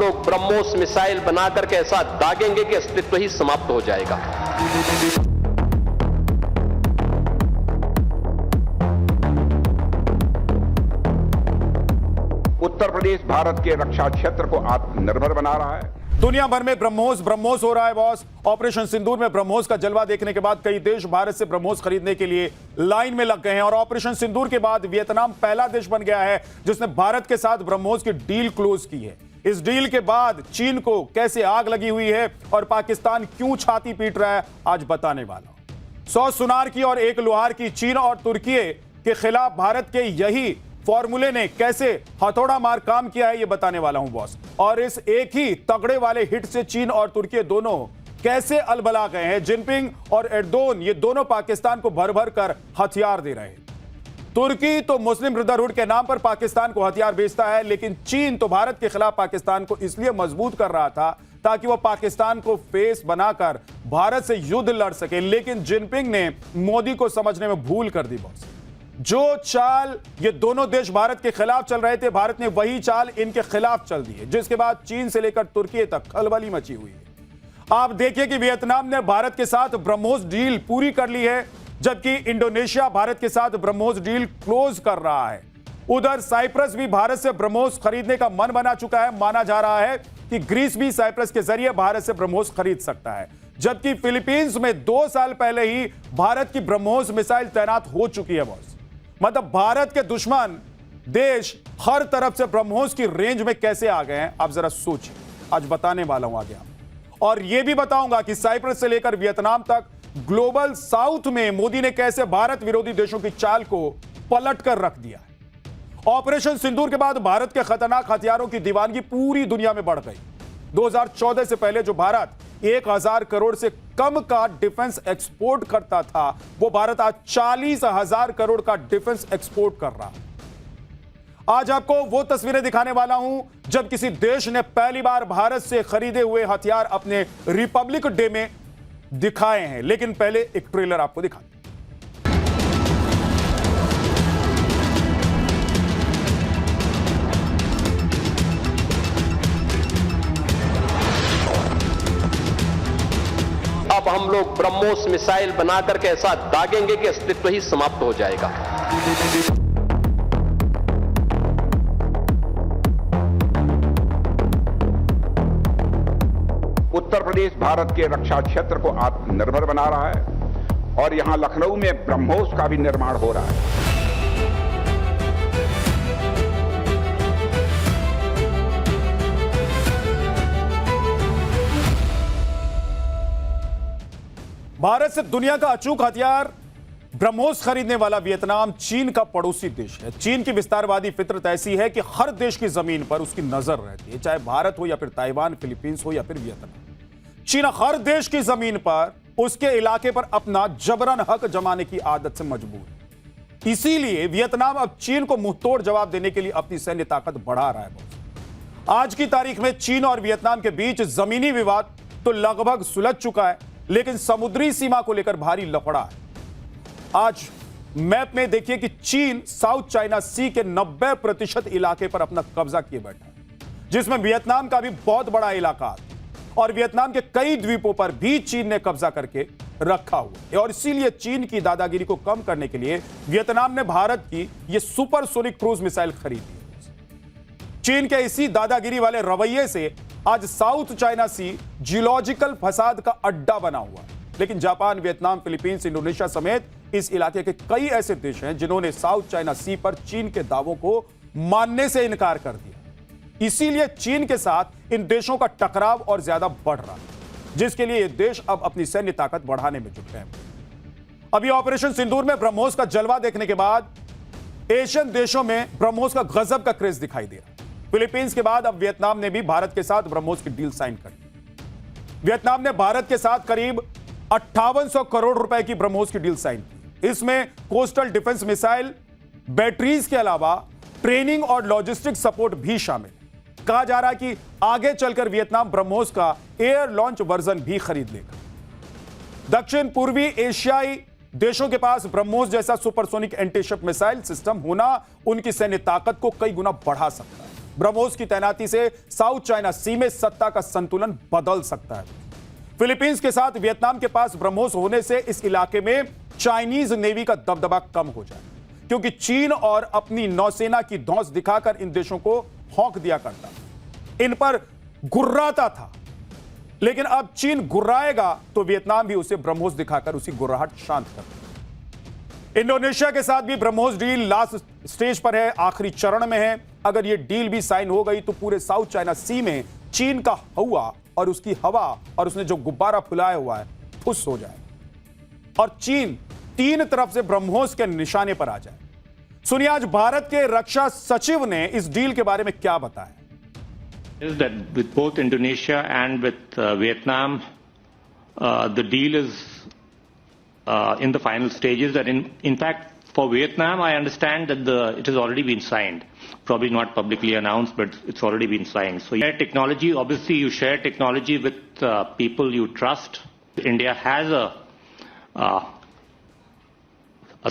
लोग ब्रह्मोस मिसाइल बनाकर के ऐसा दागेंगे कि अस्तित्व ही समाप्त हो जाएगा। उत्तर प्रदेश भारत के रक्षा क्षेत्र को आत्मनिर्भर बना रहा है। दुनिया भर में ब्रह्मोस हो रहा है बॉस। ऑपरेशन सिंदूर में ब्रह्मोस का जलवा देखने के बाद कई देश भारत से ब्रह्मोस खरीदने के लिए लाइन में लग गए हैं और ऑपरेशन सिंदूर के बाद वियतनाम पहला देश बन गया है जिसने भारत के साथ ब्रह्मोस की डील क्लोज की है। इस डील के बाद चीन को कैसे आग लगी हुई है और पाकिस्तान क्यों छाती पीट रहा है, आज बताने वाला हूं। 100 सुनार की और 1 लोहार की चीन और तुर्की के खिलाफ भारत के यही फॉर्मूले ने कैसे हथौड़ा मार काम किया है, यह बताने वाला हूं बॉस। और इस एक ही तगड़े वाले हिट से चीन और तुर्की दोनों कैसे अलबला गए हैं। जिनपिंग और एर्दोगन ये दोनों पाकिस्तान को भर भर कर हथियार दे रहे हैं। तुर्की तो मुस्लिम ब्रदरहुड के नाम पर पाकिस्तान को हथियार बेचता है, लेकिन चीन तो भारत के खिलाफ पाकिस्तान को इसलिए मजबूत कर रहा था ताकि वह पाकिस्तान को फेस बनाकर भारत से युद्ध लड़ सके। लेकिन जिनपिंग ने मोदी को समझने में भूल कर दी बॉस। जो चाल ये दोनों देश भारत के खिलाफ चल रहे थे, भारत ने वही चाल इनके खिलाफ चल दी है, जिसके बाद चीन से लेकर तुर्की तक खलबली मची हुई है। आप देखिए कि वियतनाम ने भारत के साथ ब्रह्मोस डील पूरी कर ली है, जबकि इंडोनेशिया भारत के साथ ब्रह्मोस डील क्लोज कर रहा है। उधर साइप्रस भी भारत से ब्रह्मोस खरीदने का मन बना चुका है। माना जा रहा है कि ग्रीस भी साइप्रस के जरिए भारत से ब्रह्मोस खरीद सकता है, जबकि फिलीपींस में 2 साल पहले ही भारत की ब्रह्मोस मिसाइल तैनात हो चुकी है बॉस। मतलब भारत के दुश्मन देश हर तरफ से ब्रह्मोस की रेंज में कैसे आ गए हैं, आप जरा सोचिए। आज बताने वाला हूं आगे आपको, और यह भी बताऊंगा कि साइप्रस से लेकर वियतनाम तक ग्लोबल साउथ में मोदी ने कैसे भारत विरोधी देशों की चाल को पलट कर रख दिया है। ऑपरेशन सिंदूर के बाद भारत के खतरनाक हथियारों की दीवानगी पूरी दुनिया में बढ़ गई। 2014 से पहले जो भारत 1000 करोड़ से कम का डिफेंस एक्सपोर्ट करता था, वो भारत आज 40,000 करोड़ का डिफेंस एक्सपोर्ट कर रहा है। आज आपको वो तस्वीरें दिखाने वाला हूं जब किसी देश ने पहली बार भारत से खरीदे हुए हथियार अपने रिपब्लिक डे में दिखाए हैं। लेकिन पहले एक ट्रेलर आपको दिखाते हैं। अब हम लोग ब्रह्मोस मिसाइल बनाकर के ऐसा दागेंगे कि अस्तित्व ही समाप्त हो जाएगा। उत्तर प्रदेश भारत के रक्षा क्षेत्र को आत्मनिर्भर बना रहा है और यहां लखनऊ में ब्रह्मोस का भी निर्माण हो रहा है। भारत से दुनिया का अचूक हथियार ब्रह्मोस खरीदने वाला वियतनाम चीन का पड़ोसी देश है। चीन की विस्तारवादी फितरत ऐसी है कि हर देश की जमीन पर उसकी नजर रहती है, चाहे भारत हो या फिर ताइवान, फिलीपींस हो या फिर वियतनाम। चीन हर देश की जमीन पर उसके इलाके पर अपना जबरन हक जमाने की आदत से मजबूर है। इसीलिए वियतनाम अब चीन को मुंहतोड़ जवाब देने के लिए अपनी सैन्य ताकत बढ़ा रहा है। आज की तारीख में चीन और वियतनाम के बीच जमीनी विवाद तो लगभग सुलझ चुका है, लेकिन समुद्री सीमा को लेकर भारी लफड़ा है। आज मैप में देखिए कि चीन साउथ चाइना सी के 90% इलाके पर अपना कब्जा किए बैठा है, जिसमें वियतनाम का भी बहुत बड़ा इलाका है और वियतनाम के कई द्वीपों पर भी चीन ने कब्जा करके रखा हुआ है। और इसीलिए चीन की दादागिरी को कम करने के लिए वियतनाम ने भारत की यह सुपरसोनिक क्रूज मिसाइल खरीदी। चीन के इसी दादागिरी वाले रवैये से आज साउथ चाइना सी जियोलॉजिकल फसाद का अड्डा बना हुआ है। लेकिन जापान, वियतनाम, फिलीपींस, इंडोनेशिया समेत इस इलाके के कई ऐसे देश हैं जिन्होंने साउथ चाइना सी पर चीन के दावों को मानने से इनकार कर दिया। इसीलिए चीन के साथ इन देशों का टकराव और ज्यादा बढ़ रहा है, जिसके लिए ये देश अब अपनी सैन्य ताकत बढ़ाने में जुटे हैं। अभी ऑपरेशन सिंदूर में ब्रह्मोस का जलवा देखने के बाद एशियन देशों में ब्रह्मोस का गजब का क्रेज दिखाई दे रहा है। फिलीपींस के बाद अब वियतनाम ने भी भारत के साथ ब्रह्मोस की डील साइन कर ली। वियतनाम ने भारत के साथ करीब 5800 करोड़ रुपए की ब्रह्मोस की डील साइन की। इसमें कोस्टल डिफेंस मिसाइल, बैटरीज के अलावा ट्रेनिंग और लॉजिस्टिक सपोर्ट भी शामिल है। कहा जा रहा है कि आगे चलकर वियतनाम ब्रह्मोस का एयर लॉन्च वर्जन भी खरीद लेगा। दक्षिण पूर्वी एशियाई देशों के पास ब्रह्मोस जैसा सुपरसोनिक एंटीशिप मिसाइल सिस्टम होना उनकी सैन्य ताकत को कई गुना बढ़ा सकता है। ब्रह्मोस की तैनाती से साउथ चाइना सी में सत्ता का संतुलन बदल सकता है। फिलीपींस के साथ वियतनाम के पास ब्रह्मोस होने से इस इलाके में चाइनीज नेवी का दबदबा कम हो जाए, क्योंकि चीन और अपनी नौसेना की धौंस दिखाकर इन देशों को हौंक दिया करता, इन पर गुर्राता था। लेकिन अब चीन गुर्राएगा तो वियतनाम भी उसे ब्रह्मोस दिखाकर उसी गुर्राहट शांत कर। इंडोनेशिया के साथ भी ब्रह्मोस डील लास्ट स्टेज पर है, आखिरी चरण में है। अगर यह डील भी साइन हो गई तो पूरे साउथ चाइना सी में चीन का हवा और उसकी हवा और उसने जो गुब्बारा फुलाया हुआ है फुस हो जाए और चीन तीन तरफ से ब्रह्मोस के निशाने पर आ जाए। सुनिए आज भारत के रक्षा सचिव ने इस डील के बारे में क्या बताया। Is that with both Indonesia and with Vietnam, the deal is in the final stages. That in fact, for Vietnam, I understand that it has already been signed. Probably not publicly announced, but it's already been signed. So, you share technology. Obviously, you share technology with people you trust. India has a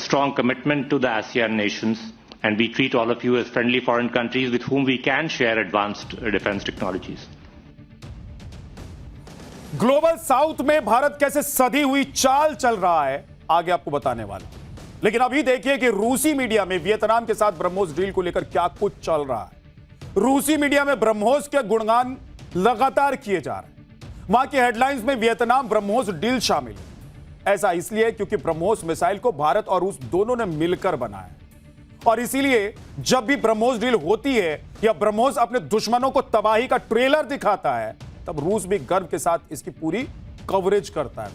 strong commitment to the ASEAN nations. And we treat all of you as friendly foreign countries with whom we can share advanced defense technologies. Global south में भारत कैसे सधी हुई चाल चल रहा है आगे आपको बताने वाला, लेकिन अभी देखिए कि रूसी मीडिया में वियतनाम के साथ ब्रह्मोस डील को लेकर क्या कुछ चल रहा है। रूसी मीडिया में ब्रह्मोस के गुणगान लगातार किए जा रहे हैं। वहां की हेडलाइंस में वियतनाम ब्रह्मोस डील शामिल है। ऐसा इसलिए क्योंकि ब्रह्मोस मिसाइल को भारत और रूस दोनों ने मिलकर बनाया, और इसीलिए जब भी ब्रह्मोस डील होती है या ब्रह्मोस अपने दुश्मनों को तबाही का ट्रेलर दिखाता है, तब रूस भी गर्व के साथ इसकी पूरी कवरेज करता है।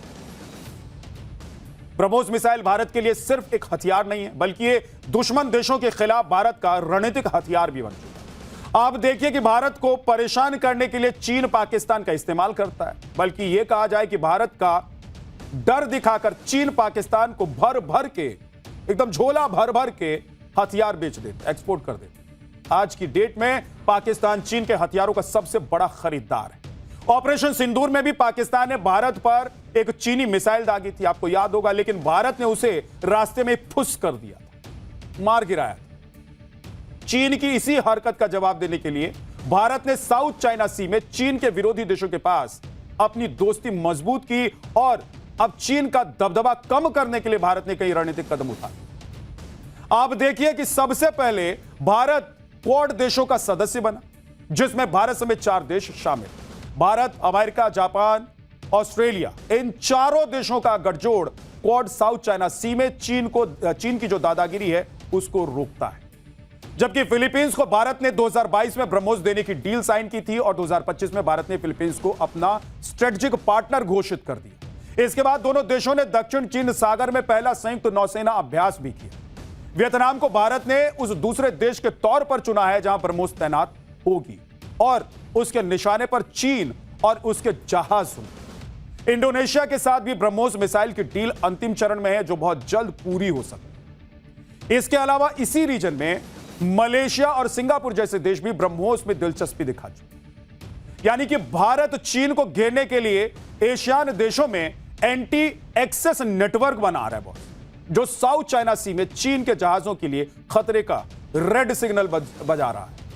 ब्रह्मोस मिसाइल भारत के लिए सिर्फ एक हथियार नहीं है, बल्कि ये दुश्मन देशों के खिलाफ भारत का रणनीतिक हथियार भी बन चुका है। आप देखिए कि भारत को परेशान करने के लिए चीन पाकिस्तान का इस्तेमाल करता है, बल्कि यह कहा जाए कि भारत का डर दिखाकर चीन पाकिस्तान को भर भर के, एकदम झोला भर भर के हथियार बेच देते, एक्सपोर्ट कर देते। आज की डेट में पाकिस्तान चीन के हथियारों का सबसे बड़ा खरीदार है। ऑपरेशन सिंदूर में भी पाकिस्तान ने भारत पर एक चीनी मिसाइल दागी थी, आपको याद होगा, लेकिन भारत ने उसे रास्ते में फुस कर दिया था, मार गिराया था। चीन की इसी हरकत का जवाब देने के लिए भारत ने साउथ चाइना सी में चीन के विरोधी देशों के पास अपनी दोस्ती मजबूत की और अब चीन का दबदबा कम करने के लिए भारत ने कई रणनीतिक कदम उठाए। आप देखिए कि सबसे पहले भारत क्वाड देशों का सदस्य बना, जिसमें भारत समेत 4 देश शामिल। भारत, अमेरिका, जापान, ऑस्ट्रेलिया, इन चारों देशों का गठजोड़ क्वाड साउथ चाइना सी में चीन की जो दादागिरी है उसको रोकता है। जबकि फिलीपींस को भारत ने 2022 में ब्रह्मोस देने की डील साइन की थी और 2025 में भारत ने फिलीपींस को अपना स्ट्रेटेजिक पार्टनर घोषित कर दिया। इसके बाद दोनों देशों ने दक्षिण चीन सागर में पहला संयुक्त नौसेना अभ्यास भी किया। वियतनाम को भारत ने उस दूसरे देश के तौर पर चुना है जहां ब्रह्मोस तैनात होगी और उसके निशाने पर चीन और उसके जहाज होंगे। इंडोनेशिया के साथ भी ब्रह्मोस मिसाइल की डील अंतिम चरण में है, जो बहुत जल्द पूरी हो सकती है। इसके अलावा इसी रीजन में मलेशिया और सिंगापुर जैसे देश भी ब्रह्मोस में दिलचस्पी दिखा चुके। यानी कि भारत चीन को घेरने के लिए एशियान देशों में एंटी एक्सेस नेटवर्क बना रहा है बॉस, जो साउथ चाइना सी में चीन के जहाजों के लिए खतरे का रेड सिग्नल बजा रहा है।